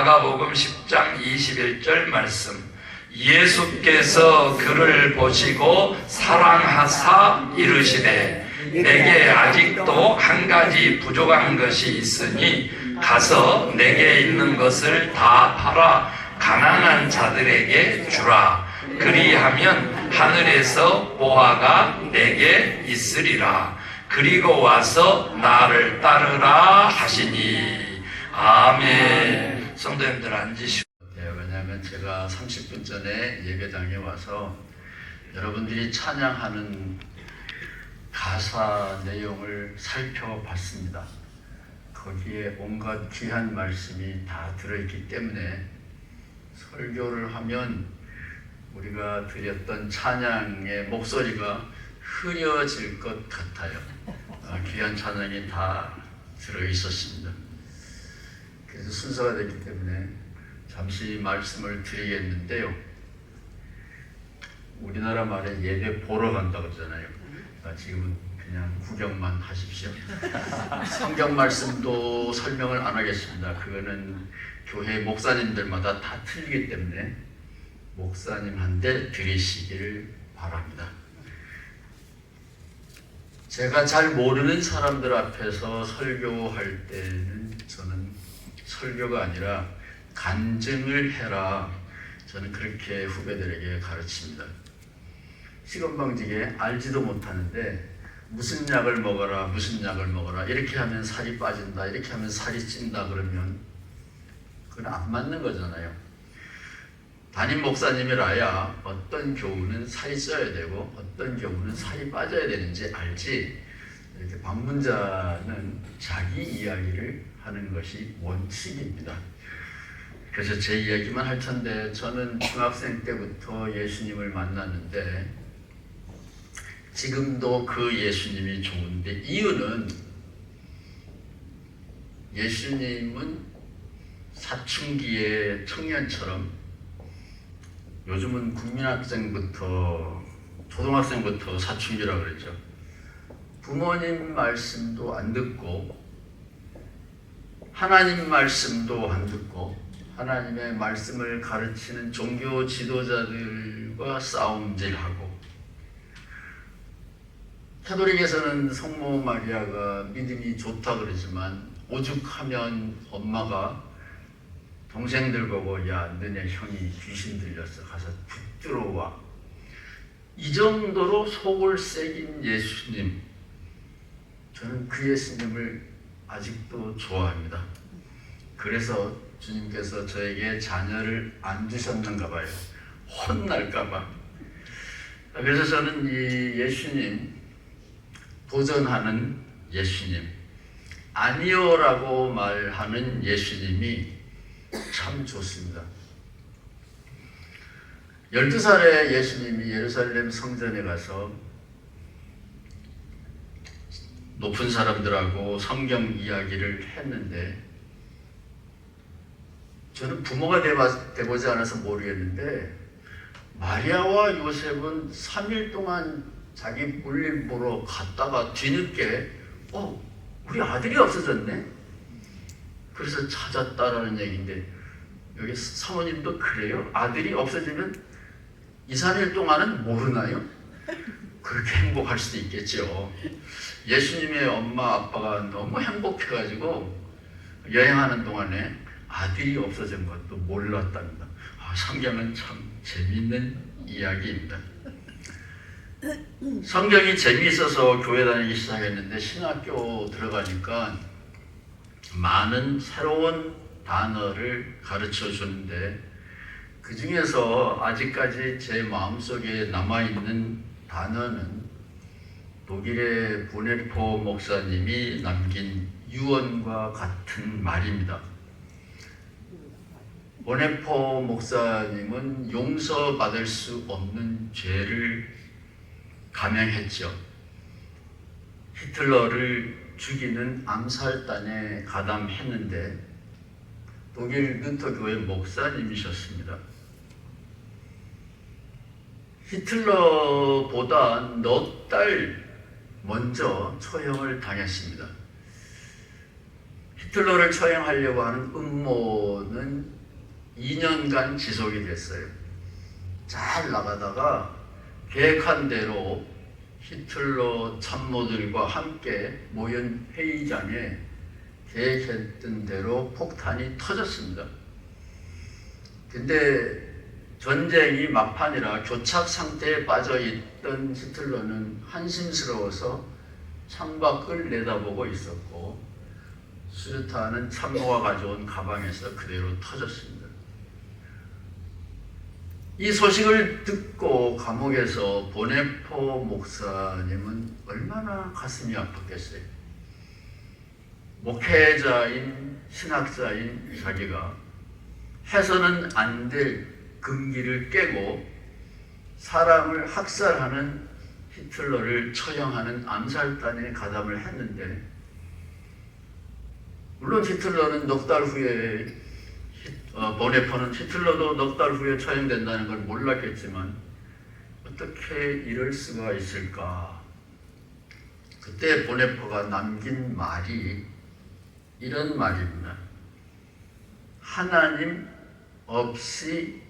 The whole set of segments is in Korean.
마가복음 10장 21절 말씀. 예수께서 그를 보시고 사랑하사 이르시되 내게 아직도 한 가지 부족한 것이 있으니 가서 내게 있는 것을 다 팔아 가난한 자들에게 주라. 그리하면 하늘에서 보화가 내게 있으리라. 그리고 와서 나를 따르라 하시니. 아멘. 성도님들 앉으시고. 왜냐하면 제가 30분 전에 예배당에 와서 여러분들이 찬양하는 가사 내용을 살펴봤습니다. 거기에 온갖 귀한 말씀이 다 들어있기 때문에 설교를 하면 우리가 드렸던 찬양의 목소리가 흐려질 것 같아요. 귀한 찬양이 다 들어있었습니다. 그래서 순서가 됐기 때문에 잠시 말씀을 드리겠는데요. 우리나라 말에 예배 보러 간다고 그러잖아요. 지금은 그냥 구경만 하십시오. 성경 말씀도 설명을 안 하겠습니다. 그거는 교회 목사님들마다 다 틀리기 때문에 목사님한테 드리시기를 바랍니다. 제가 잘 모르는 사람들 앞에서 설교할 때는 저는 설교가 아니라 간증을 해라. 저는 그렇게 후배들에게 가르칩니다. 시건방지게 알지도 못하는데 무슨 약을 먹어라, 무슨 약을 먹어라, 이렇게 하면 살이 빠진다, 이렇게 하면 살이 찐다 그러면 그건 안 맞는 거잖아요. 담임 목사님이라야 어떤 교훈은 살이 쪄야 되고 어떤 교훈은 살이 빠져야 되는지 알지, 이렇게 방문자는 자기 이야기를 하는 것이 원칙입니다. 그래서 제 이야기만 할 텐데, 저는 중학생 때부터 예수님을 만났는데 지금도 그 예수님이 좋은데, 이유는 예수님은 사춘기의 청년처럼, 요즘은 국민학생부터 초등학생부터 사춘기라고 그러죠. 부모님 말씀도 안 듣고 하나님 말씀도 안 듣고 하나님의 말씀을 가르치는 종교 지도자들과 싸움질하고, 카톨릭에서는 성모 마리아가 믿음이 좋다 그러지만 오죽하면 엄마가 동생들 보고 야, 너네 형이 귀신 들렸어, 가서 붙들어 와, 이 정도로 속을 새긴 예수님, 저는 그 예수님을 아직도 좋아합니다. 그래서 주님께서 저에게 자녀를 안 주셨는가 봐요. 혼날까 봐. 그래서 저는 이 예수님, 도전하는 예수님, 아니요라고 말하는 예수님이 참 좋습니다. 12살에 예수님이 예루살렘 성전에 가서 높은 사람들하고 성경 이야기를 했는데, 저는 부모가 되보지 않아서 모르겠는데 마리아와 요셉은 3일 동안 자기 볼일 보러 갔다가 뒤늦게 우리 아들이 없어졌네? 그래서 찾았다라는 얘기인데, 여기 사모님도 그래요? 아들이 없어지면 2, 3일 동안은 모르나요? 그렇게 행복할 수도 있겠죠. 예수님의 엄마 아빠가 너무 행복해가지고 여행하는 동안에 아들이 없어진 것도 몰랐답니다. 성경은 참 재미있는 이야기입니다. 성경이 재미있어서 교회 다니기 시작했는데, 신학교 들어가니까 많은 새로운 단어를 가르쳐 주는데, 그 중에서 아직까지 제 마음속에 남아있는 단어는 독일의 보네포 목사님이 남긴 유언과 같은 말입니다. 보네포 목사님은 용서받을 수 없는 죄를 감행했죠. 히틀러를 죽이는 암살단에 가담했는데 독일 루터 교회 목사님이셨습니다. 히틀러보다 넉 달 먼저 처형을 당했습니다. 히틀러를 처형하려고 하는 음모는 2년간 지속이 됐어요. 잘 나가다가 계획한 대로 히틀러 참모들과 함께 모인 회의장에 계획했던 대로 폭탄이 터졌습니다. 근데 전쟁이 막판이라 교착 상태에 빠져 있던 히틀러는 한심스러워서 창밖을 내다보고 있었고, 수류탄은 참모가 가져온 가방에서 그대로 터졌습니다. 이 소식을 듣고 감옥에서 보네포 목사님은 얼마나 가슴이 아팠겠어요. 목회자인 신학자인 자기가 해서는 안 될 금기를 깨고 사람을 학살하는 히틀러를 처형하는 암살단에 가담을 했는데, 물론 히틀러는 넉 달 후에 보네포는 히틀러도 넉 달 후에 처형된다는 걸 몰랐겠지만 어떻게 이럴 수가 있을까? 그때 보네포가 남긴 말이 이런 말입니다. 하나님 없이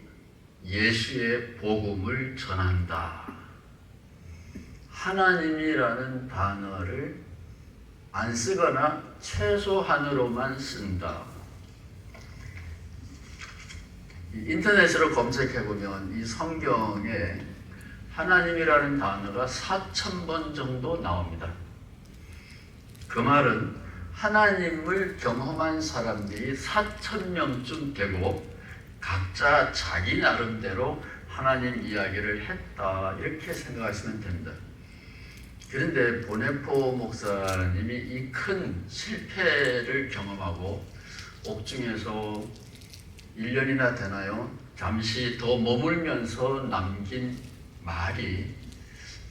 예수의 복음을 전한다. 하나님이라는 단어를 안 쓰거나 최소한으로만 쓴다. 인터넷으로 검색해보면 이 성경에 하나님이라는 단어가 4,000번 정도 나옵니다. 그 말은 하나님을 경험한 사람들이 4,000명쯤 되고 각자 자기 나름대로 하나님 이야기를 했다, 이렇게 생각하시면 됩니다. 그런데 보네포 목사님이 이 큰 실패를 경험하고 옥중에서 1년이나 되나요? 잠시 더 머물면서 남긴 말이,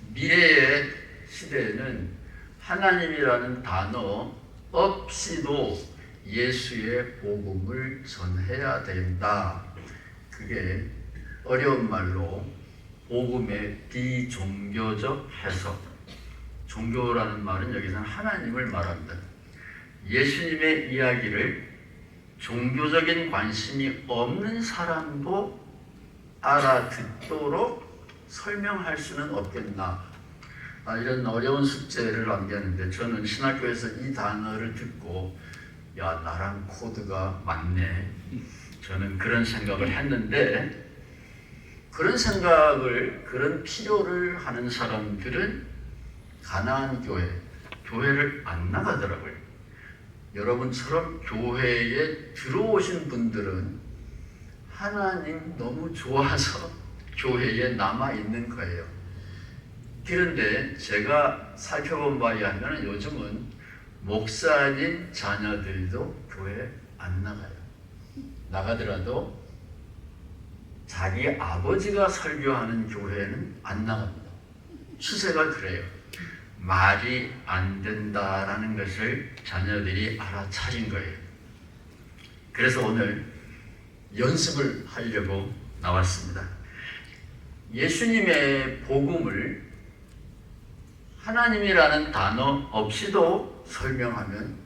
미래의 시대에는 하나님이라는 단어 없이도 예수의 복음을 전해야 된다. 그게 어려운 말로 복음의 비종교적 해석. 종교라는 말은 여기서는 하나님을 말합니다. 예수님의 이야기를 종교적인 관심이 없는 사람도 알아듣도록 설명할 수는 없겠나. 이런 어려운 숙제를 남겼는데, 저는 신학교에서 이 단어를 듣고 야, 나랑 코드가 맞네, 저는 그런 생각을 했는데, 그런 필요를 하는 사람들은 가나안 교회를 안 나가더라고요. 여러분처럼 교회에 들어오신 분들은 하나님 너무 좋아서 교회에 남아있는 거예요. 그런데 제가 살펴본 바에 의하면 요즘은 목사님 자녀들도 교회 안 나가요. 나가더라도 자기 아버지가 설교하는 교회는 안 나갑니다. 추세가 그래요. 말이 안 된다라는 것을 자녀들이 알아차린 거예요. 그래서 오늘 연습을 하려고 나왔습니다. 예수님의 복음을 하나님이라는 단어 없이도 설명하면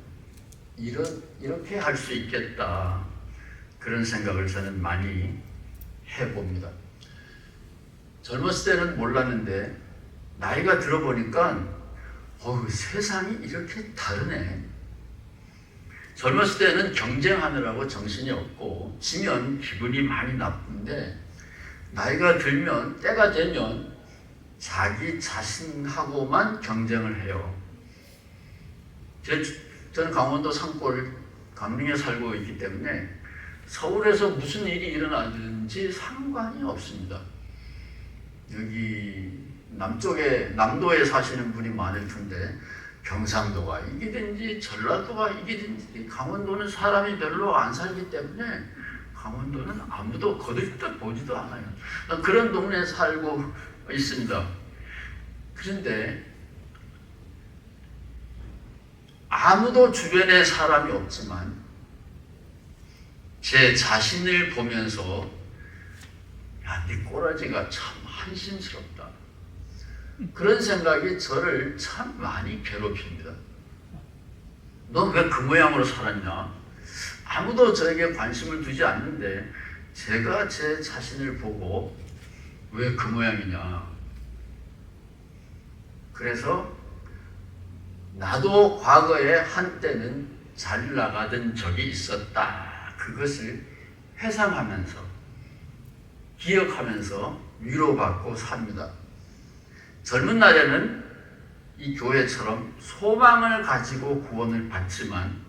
이렇게 할 수 있겠다, 그런 생각을 저는 많이 해봅니다. 젊었을 때는 몰랐는데 나이가 들어보니까 세상이 이렇게 다르네. 젊었을 때는 경쟁하느라고 정신이 없고 지면 기분이 많이 나쁜데, 나이가 들면, 때가 되면 자기 자신하고만 경쟁을 해요. 저는 강원도 산골 강릉에 살고 있기 때문에 서울에서 무슨 일이 일어나든지 상관이 없습니다. 여기 남도에 사시는 분이 많을 텐데, 경상도가 이기든지 전라도가 이기든지 강원도는 사람이 별로 안 살기 때문에 강원도는 아무도 거들떠 보지도 않아요. 그런 동네에 살고 있습니다. 그런데 아무도 주변에 사람이 없지만 제 자신을 보면서 야, 네 꼬라지가 참 한심스럽다, 그런 생각이 저를 참 많이 괴롭힙니다. 넌 왜 그 모양으로 살았냐? 아무도 저에게 관심을 두지 않는데 제가 제 자신을 보고 왜 그 모양이냐. 그래서 나도 과거에 한때는 잘 나가던 적이 있었다. 그것을 회상하면서 기억하면서 위로받고 삽니다. 젊은 날에는 이 교회처럼 소망을 가지고 구원을 받지만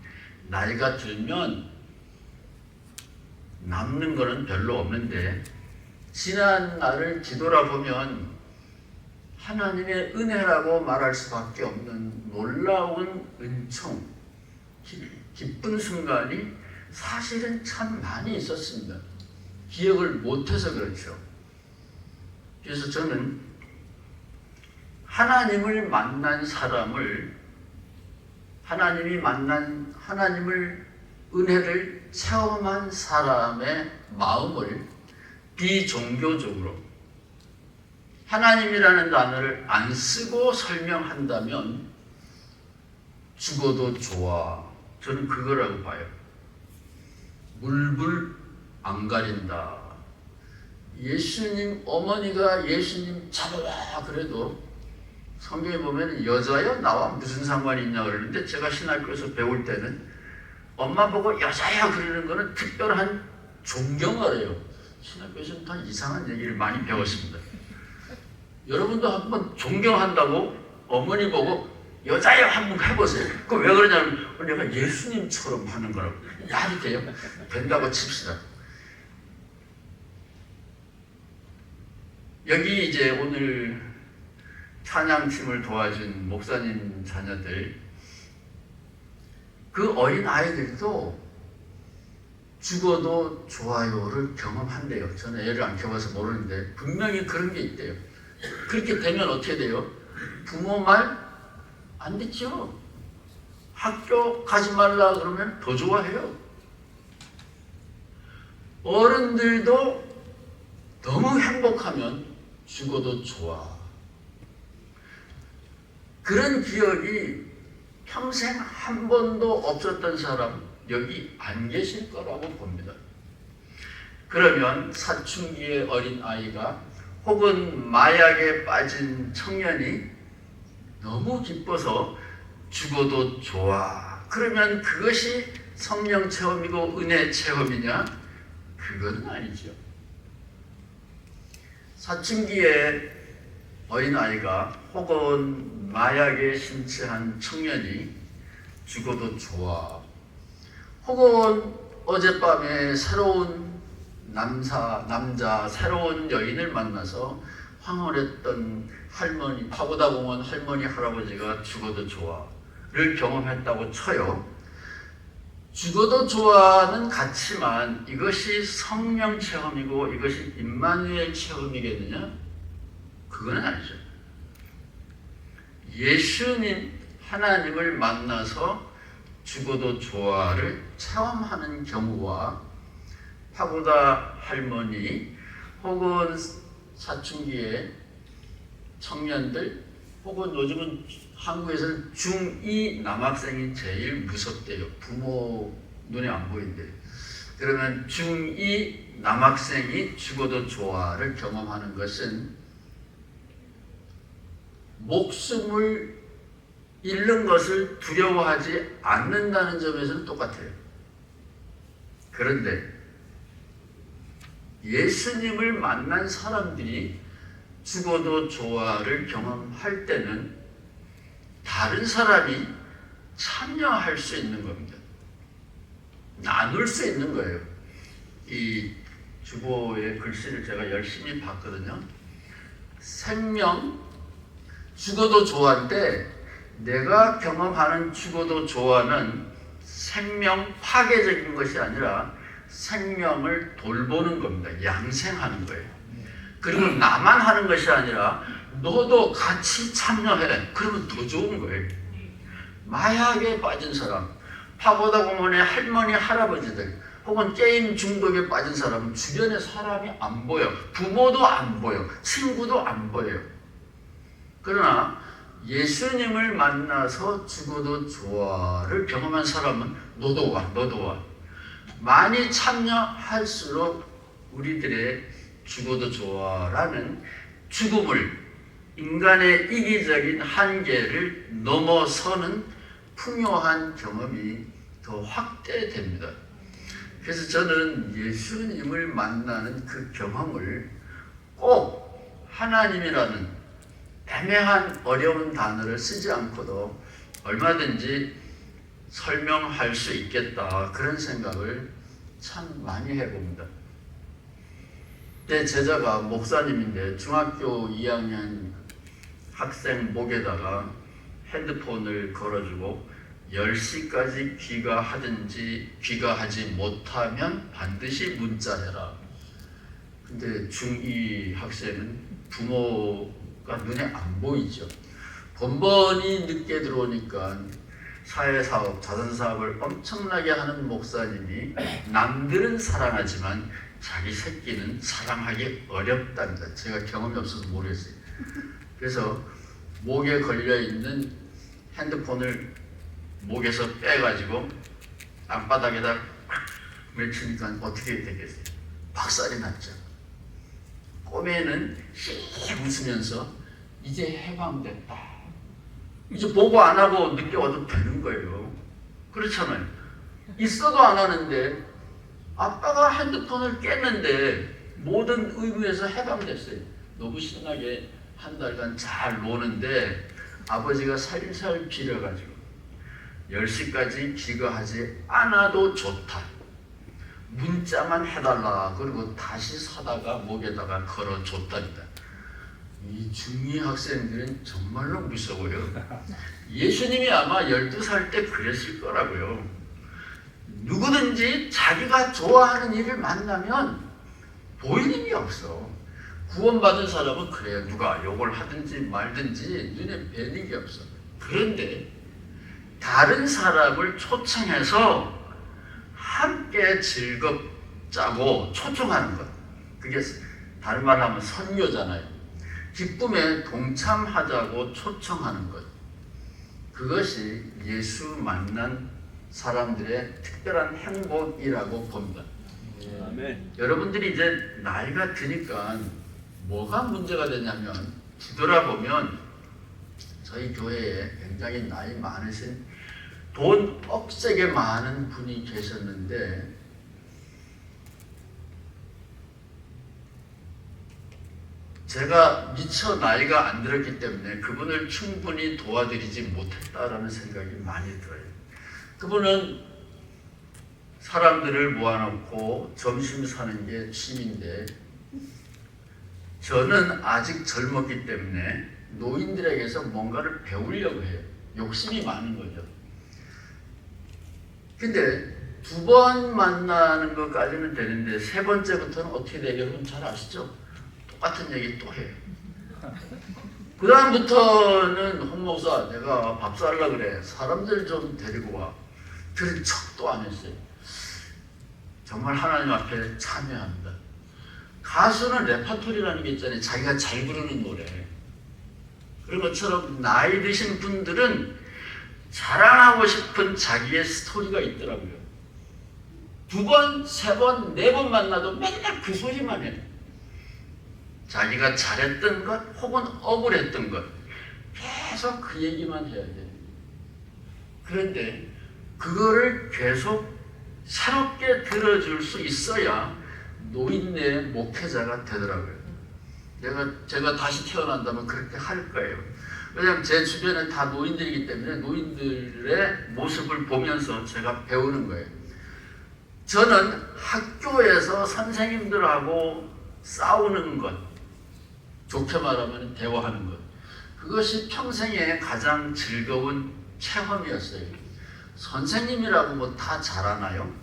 나이가 들면 남는 거는 별로 없는데 지난 날을 뒤돌아보면 하나님의 은혜라고 말할 수밖에 없는 놀라운 은총, 기쁜 순간이 사실은 참 많이 있었습니다. 기억을 못해서 그렇죠. 그래서 저는 하나님을 만난 사람을, 하나님을 은혜를 체험한 사람의 마음을 비종교적으로 하나님이라는 단어를 안 쓰고 설명한다면 죽어도 좋아. 저는 그거라고 봐요. 물불 안 가린다. 예수님 어머니가 예수님 잡아라 그래도 성경에 보면 여자여 나와 무슨 상관이 있냐 그러는데 제가 신학교에서 배울 때는 엄마 보고 여자야 그러는 거는 특별한 존경하래요. 신학교에서는 다 이상한 얘기를 많이 배웠습니다. 여러분도 한번 존경한다고 어머니 보고 여자야 한번 해보세요. 그거 왜 그러냐면 내가 예수님처럼 하는 거라고. 야 이렇게요? 된다고 칩시다. 여기 이제 오늘 찬양팀을 도와준 목사님 자녀들, 그 어린 아이들도 죽어도 좋아요를 경험한대요. 저는 애를 안 키워서 모르는데 분명히 그런 게 있대요. 그렇게 되면 어떻게 돼요? 부모 말 안 듣죠. 학교 가지 말라 그러면 더 좋아해요. 어른들도 너무 행복하면 죽어도 좋아. 그런 기억이 평생 한 번도 없었던 사람 여기 안 계실 거라고 봅니다. 그러면 사춘기의 어린 아이가 혹은 마약에 빠진 청년이 너무 기뻐서 죽어도 좋아. 그러면 그것이 성령 체험이고 은혜 체험이냐? 그건 아니죠. 사춘기의 어린아이가 혹은 마약에 심취한 청년이 죽어도 좋아. 혹은 어젯밤에 새로운 남자, 새로운 여인을 만나서 황홀했던 할머니, 파고다 공원 할머니, 할아버지가 죽어도 좋아를 경험했다고 쳐요. 죽어도 좋아는 같지만 이것이 성령 체험이고 이것이 임마누엘 체험이겠느냐? 그건 아니죠. 예수님, 하나님을 만나서 죽어도 좋아를 체험하는 경우와 파고다 할머니 혹은 사춘기의 청년들 혹은 요즘은 한국에서는 중2 남학생이 제일 무섭대요. 부모 눈에 안 보인대. 그러면 중2 남학생이 죽어도 좋아를 경험하는 것은 목숨을 잃는 것을 두려워하지 않는다는 점에서는 똑같아요. 그런데 예수님을 만난 사람들이 죽어도 좋아를 경험할 때는 다른 사람이 참여할 수 있는 겁니다. 나눌 수 있는 거예요. 이 주보의 글씨를 제가 열심히 봤거든요. 생명, 죽어도 좋아인데 내가 경험하는 죽어도 좋아는 생명 파괴적인 것이 아니라 생명을 돌보는 겁니다. 양생하는 거예요. 그리고 나만 하는 것이 아니라 너도 같이 참여해. 그러면 더 좋은 거예요. 마약에 빠진 사람, 파고다 공원의 할머니, 할아버지들 혹은 게임 중독에 빠진 사람은 주변에 사람이 안 보여. 부모도 안 보여. 친구도 안 보여요. 그러나 예수님을 만나서 죽어도 좋아를 경험한 사람은 너도 와, 너도 와. 많이 참여할수록 우리들의 죽어도 좋아라는 죽음을, 인간의 이기적인 한계를 넘어서는 풍요한 경험이 더 확대됩니다. 그래서 저는 예수님을 만나는 그 경험을 꼭 하나님이라는 애매한 어려운 단어를 쓰지 않고도 얼마든지 설명할 수 있겠다, 그런 생각을 참 많이 해봅니다. 내 제자가 목사님인데 중학교 2학년 학생 목에다가 핸드폰을 걸어주고 10시까지 귀가하든지 귀가하지 못하면 반드시 문자해라. 근데 중2 학생은 부모가 눈에 안 보이죠. 번번이 늦게 들어오니까 사회사업, 자선사업을 엄청나게 하는 목사님이 남들은 사랑하지만 자기 새끼는 사랑하기 어렵답니다. 제가 경험이 없어서 모르겠어요. 그래서 목에 걸려있는 핸드폰을 목에서 빼가지고 땅바닥에다 맺히니까 어떻게 되겠어요? 박살이 났죠. 꼬매는 씩 웃으면서 이제 해방됐다. 이제 보고 안 하고 늦게 와도 되는 거예요. 그렇잖아요. 있어도 안 하는데 아빠가 핸드폰을 깼는데 모든 의무에서 해방됐어요. 너무 신나게 한 달간 잘 노는데 아버지가 살살 빌어가지고 10시까지 귀가하지 않아도 좋다. 문자만 해달라. 그리고 다시 사다가 목에다가 걸어줬답니다. 이 중2 학생들은 정말로 무서워요. 예수님이 아마 12살 때 그랬을 거라고요. 누구든지 자기가 좋아하는 일을 만나면 보이는 게 없어. 구원받은 사람은 그래요. 누가 욕을 하든지 말든지 눈에 뵈는 게 없어. 그런데 다른 사람을 초청해서 함께 즐겁자고 초청하는 것, 그게 다른 말로 하면 선교잖아요. 기쁨에 동참하자고 초청하는 것, 그것이 예수 만난 사람들의 특별한 행복이라고 봅니다. 아멘. 여러분들이 이제 나이가 드니까 뭐가 문제가 되냐면, 뒤돌아보면 저희 교회에 굉장히 나이 많으신 돈 억세게 많은 분이 계셨는데 제가 미처 나이가 안 들었기 때문에 그분을 충분히 도와드리지 못했다라는 생각이 많이 들어요. 그분은 사람들을 모아놓고 점심 사는 게 취미인데 저는 아직 젊었기 때문에 노인들에게서 뭔가를 배우려고 해요. 욕심이 많은 거죠. 근데 2번 만나는 것까지는 되는데 3번째부터는 어떻게 돼요? 여러분 잘 아시죠? 똑같은 얘기 또 해요. 그 다음부터는 홍 목사, 내가 밥 살라 그래. 사람들 좀 데리고 와. 들은 척도 안 했어요. 정말 하나님 앞에 참여합니다. 가수는 레퍼토리라는 게 있잖아요. 자기가 잘 부르는 노래. 그런 것처럼 나이 드신 분들은 자랑하고 싶은 자기의 스토리가 있더라고요. 2번, 3번, 4번 만나도 맨날 그 소리만 해요. 자기가 잘했던 것 혹은 억울했던 것 계속 그 얘기만 해야 돼요. 그런데 그거를 계속 새롭게 들어줄 수 있어야 노인네 목회자가 되더라고요. 제가 다시 태어난다면 그렇게 할 거예요. 왜냐하면 제 주변은 다 노인들이기 때문에 노인들의 모습을 보면서 제가 배우는 거예요. 저는 학교에서 선생님들하고 싸우는 것, 좋게 말하면 대화하는 것, 그것이 평생의 가장 즐거운 체험이었어요. 선생님이라고 뭐 다 잘하나요?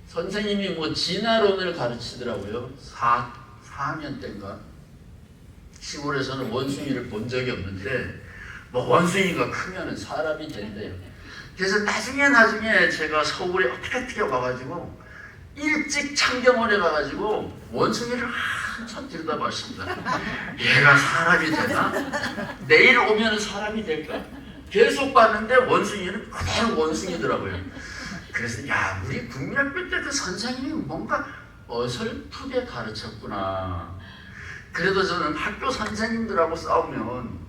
선생님이 뭐 진화론을 가르치더라고요. 4학년 때인가 시골에서는 원숭이를 본 적이 없는데 뭐 원숭이가 크면 사람이 된대요. 그래서 나중에 제가 서울에 어떻게 와가지고 일찍 창경원에 가가지고 원숭이를 한참 들여다봤습니다. 얘가 사람이 되나? 내일 오면 사람이 될까? 계속 봤는데 원숭이는 그대로 원숭이더라고요. 그래서 야, 우리 국민학교 때 그 선생님이 뭔가 어설프게 가르쳤구나. 그래도 저는 학교 선생님들하고 싸우면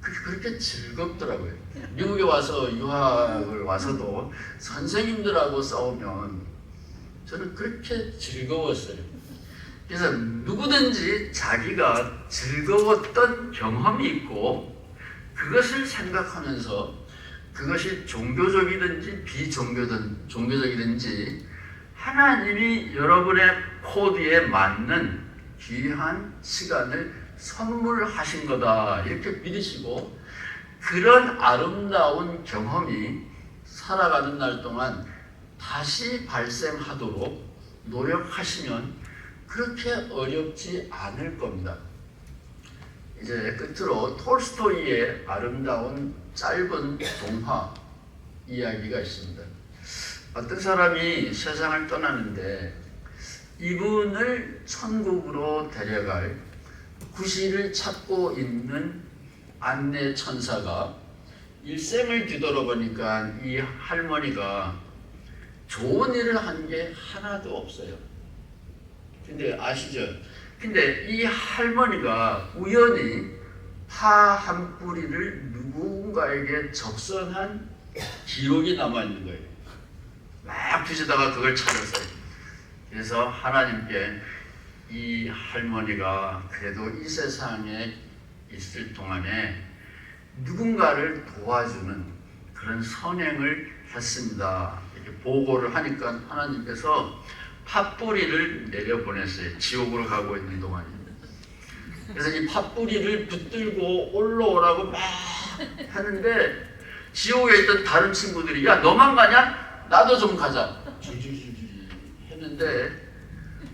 그렇게 즐겁더라고요. 미국에 와서 유학을 와서도 선생님들하고 싸우면 저는 그렇게 즐거웠어요. 그래서 누구든지 자기가 즐거웠던 경험이 있고 그것을 생각하면서 그것이 종교적이든지 비종교적이든지 하나님이 여러분의 코드에 맞는 귀한 시간을 선물하신 거다 이렇게 믿으시고 그런 아름다운 경험이 살아가는 날 동안 다시 발생하도록 노력하시면 그렇게 어렵지 않을 겁니다. 이제 끝으로 톨스토이의 아름다운 짧은 동화 이야기가 있습니다. 어떤 사람이 세상을 떠나는데 이분을 천국으로 데려갈 구실을 찾고 있는 안내 천사가 일생을 뒤돌아보니까 이 할머니가 좋은 일을 한 게 하나도 없어요. 근데 아시죠? 근데 이 할머니가 우연히 파 한 뿌리를 누군가에게 적선한 기록이 남아있는 거예요. 막 뒤지다가 그걸 찾았어요. 그래서 하나님께 이 할머니가 그래도 이 세상에 있을 동안에 누군가를 도와주는 그런 선행을 했습니다. 이렇게 보고를 하니까 하나님께서 팥뿌리를 내려보냈어요. 지옥으로 가고 있는 동안입니다. 그래서 이 팥뿌리를 붙들고 올라오라고 막 하는데 지옥에 있던 다른 친구들이 야 너만 가냐? 나도 좀 가자. 줄줄줄줄 했는데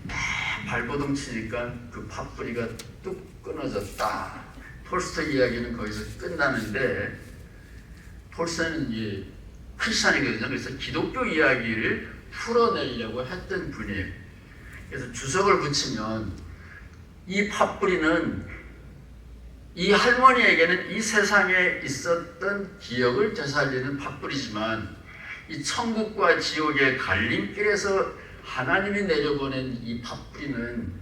막 발버둥 치니까 그 팥뿌리가 뚝 끊어졌다. 톨스토이 이야기는 거기서 끝나는데 톨스토이는 이제 크리스찬이거든요. 그래서 기독교 이야기를 풀어내려고 했던 분이에요. 그래서 주석을 붙이면 이 팥뿌리는 이 할머니에게는 이 세상에 있었던 기억을 되살리는 팥뿌리지만 이 천국과 지옥의 갈림길에서 하나님이 내려보낸 이 팥뿌리는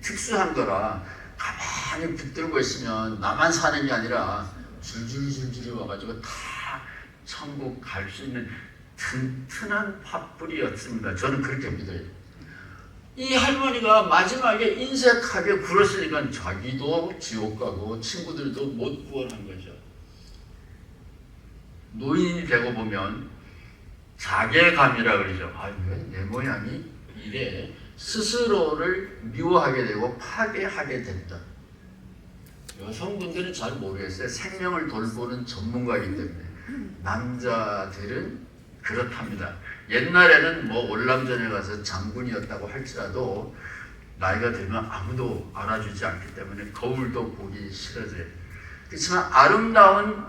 특수한 거라 가만히 붙들고 있으면 나만 사는 게 아니라 줄줄줄줄 와가지고 다 천국 갈 수 있는 튼튼한 팥뿌리였습니다. 저는 그렇게 믿어요. 이 할머니가 마지막에 인색하게 굴었으니까 자기도 지옥 가고 친구들도 못 구원한 거죠. 노인이 되고 보면 자괴감이라 그러죠. 아, 왜 내 모양이 이래? 스스로를 미워하게 되고 파괴하게 된다. 여성분들은 잘 모르겠어요. 생명을 돌보는 전문가이기 때문에. 남자들은 그렇답니다. 옛날에는 뭐 월남전에 가서 장군이었다고 할지라도 나이가 들면 아무도 알아주지 않기 때문에 거울도 보기 싫어져요. 그렇지만 아름다운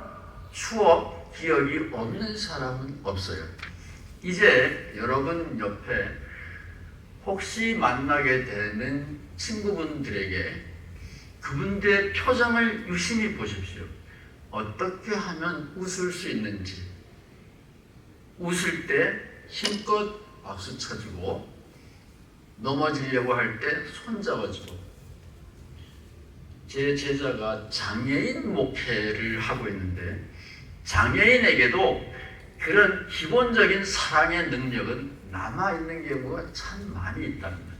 추억, 기억이 없는 사람은 없어요. 이제 여러분 옆에 혹시 만나게 되는 친구분들에게 그분들의 표정을 유심히 보십시오. 어떻게 하면 웃을 수 있는지. 웃을 때 힘껏 박수 쳐주고 넘어지려고 할 때 손잡아주고. 제 제자가 장애인 목회를 하고 있는데 장애인에게도 그런 기본적인 사랑의 능력은 남아있는 경우가 참 많이 있답니다.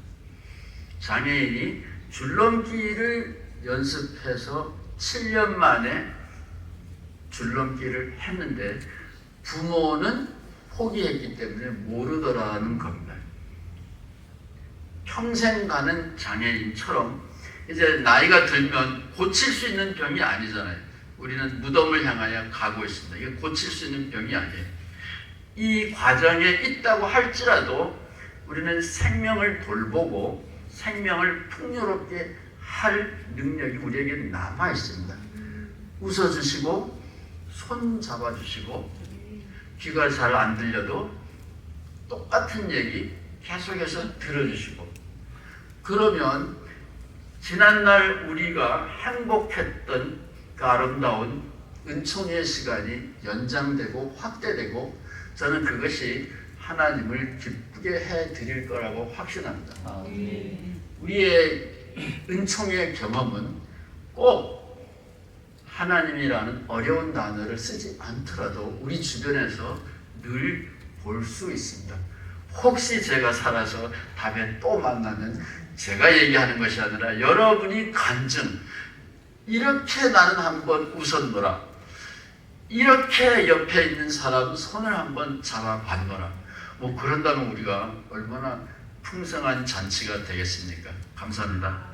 장애인이 줄넘기를 연습해서 7년 만에 줄넘기를 했는데 부모는 포기했기 때문에 모르더라는 겁니다. 평생 가는 장애인처럼 이제 나이가 들면 고칠 수 있는 병이 아니잖아요. 우리는 무덤을 향하여 가고 있습니다. 이게 고칠 수 있는 병이 아니에요. 이 과정에 있다고 할지라도 우리는 생명을 돌보고 생명을 풍요롭게 할 능력이 우리에게 남아 있습니다. 웃어주시고 손 잡아주시고 귀가 잘 안 들려도 똑같은 얘기 계속해서 들어주시고 그러면 지난날 우리가 행복했던 그 아름다운 은총의 시간이 연장되고 확대되고 저는 그것이 하나님을 기쁘게 해 드릴 거라고 확신합니다. 우리의 은총의 경험은 꼭 하나님이라는 어려운 단어를 쓰지 않더라도 우리 주변에서 늘 볼 수 있습니다. 혹시 제가 살아서 다음에 또 만나면 제가 얘기하는 것이 아니라 여러분이 간증, 이렇게 나는 한번 웃었노라, 이렇게 옆에 있는 사람 손을 한번 잡아봤노라, 뭐 그런다면 우리가 얼마나 풍성한 잔치가 되겠습니까? 감사합니다.